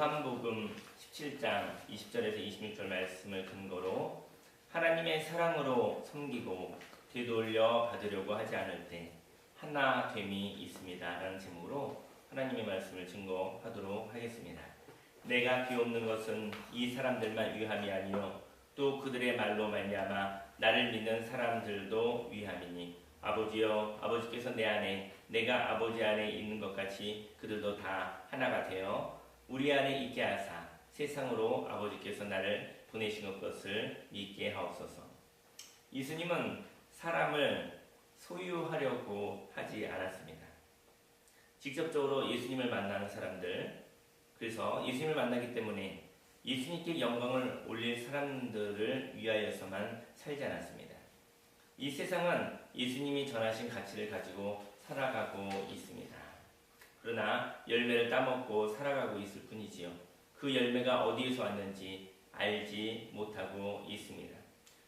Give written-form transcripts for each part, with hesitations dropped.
요한복음 17장 20절에서 26절 말씀을 근거로 하나님의 사랑으로 섬기고 되돌려 받으려고 하지 않을 때 하나됨이 있습니다 라는 제목으로 하나님의 말씀을 증거하도록 하겠습니다. 내가 비옵는 것은 이 사람들만 위함이 아니요 또 그들의 말로 말미암아 나를 믿는 사람들도 위함이니 아버지여 아버지께서 내 안에 내가 아버지 안에 있는 것 같이 그들도 다 하나가 되어 우리 안에 있게 하사 세상으로 아버지께서 나를 보내신 것을 믿게 하옵소서. 예수님은 사람을 소유하려고 하지 않았습니다. 직접적으로 예수님을 만나는 사람들, 그래서 예수님을 만나기 때문에 예수님께 영광을 올릴 사람들을 위하여서만 살지 않았습니다. 이 세상은 예수님이 전하신 가치를 가지고 살아가고 있습니다. 그러나 열매를 따먹고 살아가고 있을 뿐이지요. 그 열매가 어디에서 왔는지 알지 못하고 있습니다.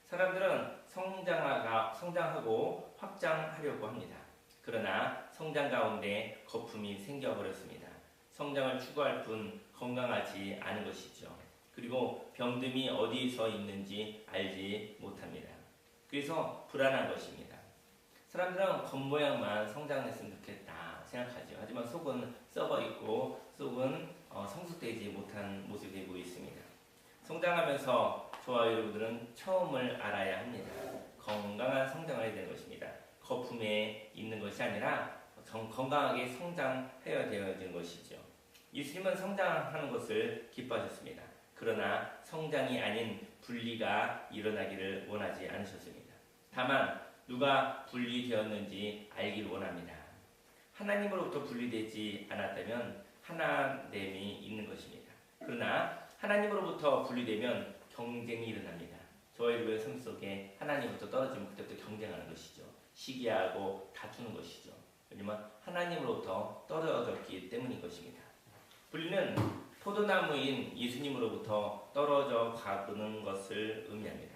사람들은 성장하고 확장하려고 합니다. 그러나 성장 가운데 거품이 생겨버렸습니다. 성장을 추구할 뿐 건강하지 않은 것이죠. 그리고 병듦이 어디서 있는지 알지 못합니다. 그래서 불안한 것입니다. 사람들은 겉모양만 성장했으면 좋겠다 생각하죠. 하지만 속은 썩어있고 속은 성숙되지 못한 모습이 되고 있습니다. 성장하면서 저와 여러분들은 처음을 알아야 합니다. 건강한 성장을 해야 되는 것입니다. 거품에 있는 것이 아니라 건강하게 성장해야 되는 것이죠. 예수님은 성장하는 것을 기뻐하셨습니다. 그러나 성장이 아닌 분리가 일어나기를 원하지 않으셨습니다. 다만 누가 분리되었는지 알기를 원합니다. 하나님으로부터 분리되지 않았다면 하나됨이 있는 것입니다. 그러나 하나님으로부터 분리되면 경쟁이 일어납니다. 저와 여러분의 삶 속에 하나님으로부터 떨어지면 그때부터 경쟁하는 것이죠. 시기하고 다투는 것이죠. 왜냐하면 하나님으로부터 떨어졌기 때문인 것입니다. 분리는 포도나무인 예수님으로부터 떨어져 가는 것을 의미합니다.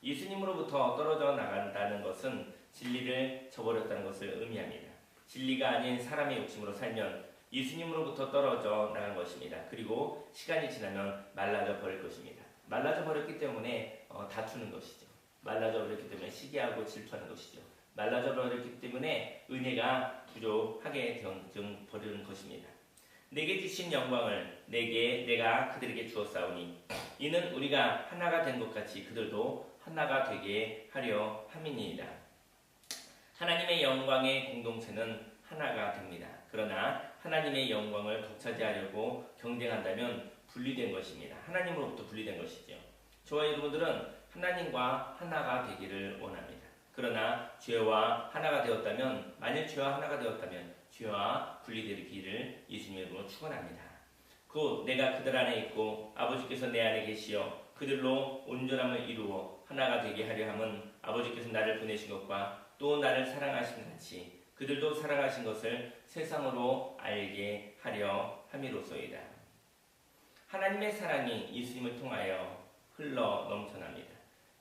예수님으로부터 떨어져 나간다는 것은 진리를 저버렸다는 것을 의미합니다. 진리가 아닌 사람의 욕심으로 살면 예수님으로부터 떨어져 나간 것입니다. 그리고 시간이 지나면 말라져 버릴 것입니다. 말라져 버렸기 때문에 다투는 것이죠. 말라져 버렸기 때문에 시기하고 질투하는 것이죠. 말라져 버렸기 때문에 은혜가 부족하게 버리는 것입니다. 내게 주신 영광을 내가 그들에게 주었사오니 이는 우리가 하나가 된 것 같이 그들도 하나가 되게 하려 함이니이다. 하나님의 영광의 공동체는 하나가 됩니다. 그러나 하나님의 영광을 독차지하려고 경쟁한다면 분리된 것입니다. 하나님으로부터 분리된 것이죠. 저와 여러분들은 하나님과 하나가 되기를 원합니다. 그러나 죄와 하나가 되었다면, 만일 죄와 하나가 되었다면 죄와 분리되기를 예수님의 이름으로 축원합니다. 곧 내가 그들 안에 있고 아버지께서 내 안에 계시어 그들로 온전함을 이루어 하나가 되게 하려 함은 아버지께서 나를 보내신 것과 또 나를 사랑하신 같이 그들도 사랑하신 것을 세상으로 알게 하려 함이로소이다. 하나님의 사랑이 예수님을 통하여 흘러 넘쳐납니다.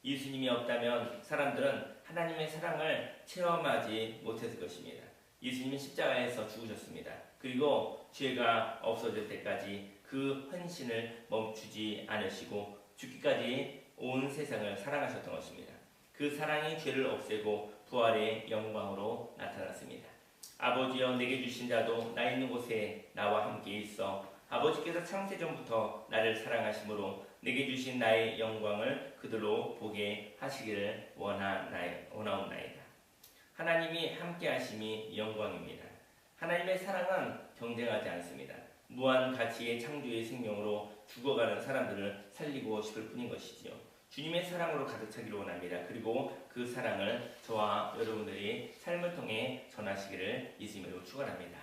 예수님이 없다면 사람들은 하나님의 사랑을 체험하지 못했을 것입니다. 예수님은 십자가에서 죽으셨습니다. 그리고 죄가 없어질 때까지 그 헌신을 멈추지 않으시고 죽기까지 온 세상을 사랑하셨던 것입니다. 그 사랑이 죄를 없애고 부활의 영광으로 나타났습니다. 아버지여 내게 주신 자도 나 있는 곳에 나와 함께 있어 아버지께서 창세전부터 나를 사랑하심으로 내게 주신 나의 영광을 그들로 보게 하시기를 원하옵나이다. 하나님이 함께 하심이 영광입니다. 하나님의 사랑은 경쟁하지 않습니다. 무한 가치의 창조의 생명으로 죽어가는 사람들을 살리고 싶을 뿐인 것이지요. 주님의 사랑으로 가득 차기를 원합니다. 그리고 그 사랑을 저와 여러분들이 삶을 통해 전하시기를 예수님으로 축원합니다.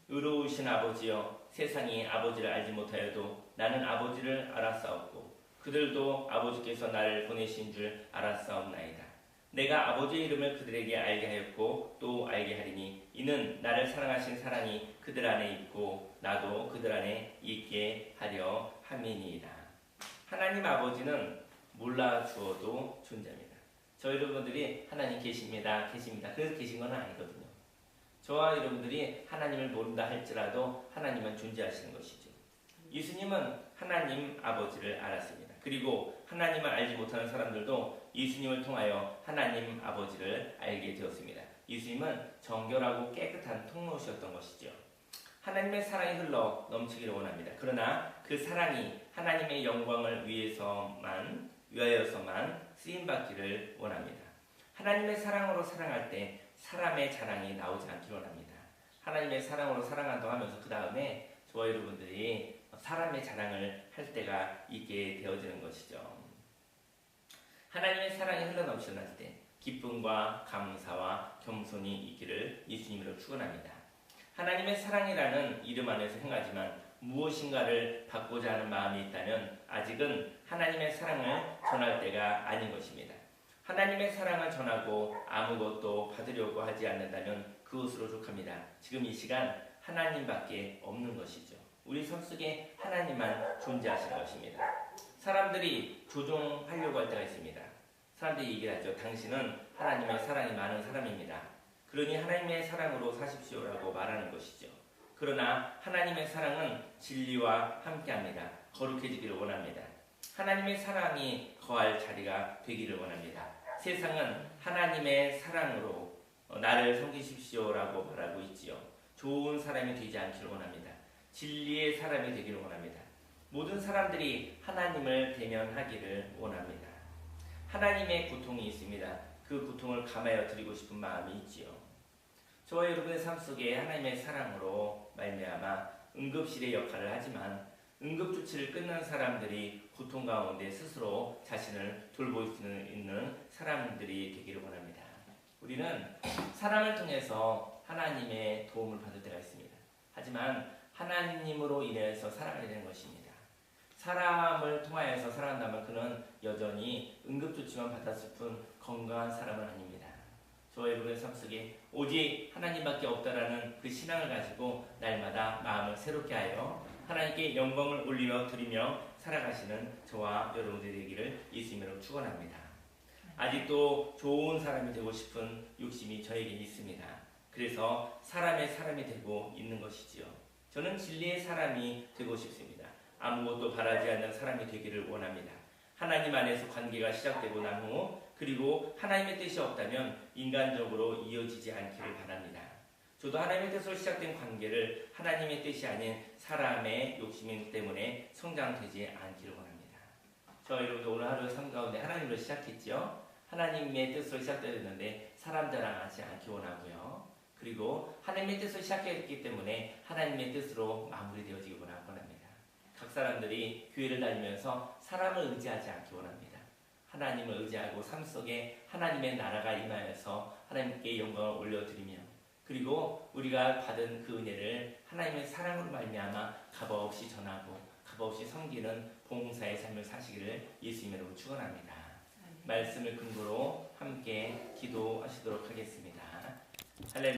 의로우신 아버지여 세상이 아버지를 알지 못하여도 나는 아버지를 알았사옵고 그들도 아버지께서 나를 보내신 줄 알았사옵나이다. 내가 아버지의 이름을 그들에게 알게 하였고 또 알게 하리니 이는 나를 사랑하신 사랑이 그들 안에 있고 나도 그들 안에 있게 하려 함이니이다. 하나님 아버지는 몰라주어도 존재합니다. 저희 여러분들이 하나님 계십니다. 그래서 계신 건 아니거든요. 저와 여러분들이 하나님을 모른다 할지라도 하나님은 존재하시는 것이죠. 예수님은 하나님 아버지를 알았습니다. 그리고 하나님을 알지 못하는 사람들도 예수님을 통하여 하나님 아버지를 알게 되었습니다. 예수님은 정결하고 깨끗한 통로시였던 것이죠. 하나님의 사랑이 흘러 넘치기를 원합니다. 그러나 그 사랑이 하나님의 영광을 위하여서만 쓰임받기를 원합니다. 하나님의 사랑으로 사랑할 때 사람의 자랑이 나오지 않기를 원합니다. 하나님의 사랑으로 사랑한다고 하면서 그 다음에 저와 여러분들이 사람의 자랑을 할 때가 있게 되어지는 것이죠. 하나님의 사랑이 흘러넘쳐날 때 기쁨과 감사와 겸손이 있기를 예수님으로 축원합니다. 하나님의 사랑이라는 이름 안에서 행하지만 무엇인가를 받고자 하는 마음이 있다면 아직은 하나님의 사랑을 전할 때가 아닌 것입니다. 하나님의 사랑을 전하고 아무것도 받으려고 하지 않는다면 그것으로 족합니다. 지금 이 시간 하나님밖에 없는 것이죠. 우리 삶 속에 하나님만 존재하시는 것입니다. 사람들이 조종하려고 할 때가 있습니다. 사람들이 얘기를 하죠. 당신은 하나님의 사랑이 많은 사람입니다. 그러니 하나님의 사랑으로 사십시오라고 말하는 것이죠. 그러나 하나님의 사랑은 진리와 함께합니다. 거룩해지기를 원합니다. 하나님의 사랑이 거할 자리가 되기를 원합니다. 세상은 하나님의 사랑으로 나를 섬기십시오라고 말하고 있지요. 좋은 사람이 되지 않기를 원합니다. 진리의 사람이 되기를 원합니다. 모든 사람들이 하나님을 대면하기를 원합니다. 하나님의 고통이 있습니다. 그 고통을 감하여 드리고 싶은 마음이 있지요. 저와 여러분의 삶 속에 하나님의 사랑으로 말미암아 응급실의 역할을 하지만 응급조치를 끝난 사람들이 고통 가운데 스스로 자신을 돌볼 수 있는 사람들이 되기를 원합니다. 우리는 사람을 통해서 하나님의 도움을 받을 때가 있습니다. 하지만 하나님으로 인해서 살아가야 되는 것입니다. 사람을 통하여서 살아간다면 그는 여전히 응급조치만 받았을 뿐 건강한 사람은 아닙니다. 저와 여러분의 삶 속에 오직 하나님밖에 없다라는 그 신앙을 가지고 날마다 마음을 새롭게 하여 하나님께 영광을 올리며 드리며 살아가시는 저와 여러분들이 되기를 예수님으로 축원합니다. 아직도 좋은 사람이 되고 싶은 욕심이 저에게 있습니다. 그래서 사람의 사람이 되고 있는 것이지요. 저는 진리의 사람이 되고 싶습니다. 아무것도 바라지 않는 사람이 되기를 원합니다. 하나님 안에서 관계가 시작되고 난 후 그리고 하나님의 뜻이 없다면 인간적으로 이어지지 않기를 바랍니다. 저도 하나님의 뜻으로 시작된 관계를 하나님의 뜻이 아닌 사람의 욕심 때문에 성장되지 않기를 원합니다. 저와 여러분들 오늘 하루의 삶 가운데 하나님으로 시작했죠. 하나님의 뜻으로 시작되었는데 사람 자랑하지 않기 원하고요. 그리고 하나님의 뜻으로 시작했기 때문에 하나님의 뜻으로 마무리되어지기 원합니다. 각 사람들이 교회를 다니면서 사람을 의지하지 않기 원합니다. 하나님을 의지하고 삶 속에 하나님의 나라가 임하여서 하나님께 영광을 올려드리며 그리고 우리가 받은 그 은혜를 하나님의 사랑으로 말미암아 값없이 전하고 값없이 섬기는 봉사의 삶을 사시기를 예수님으로 축원합니다. 말씀을 근거로 함께 기도하시도록 하겠습니다. 할렐루야.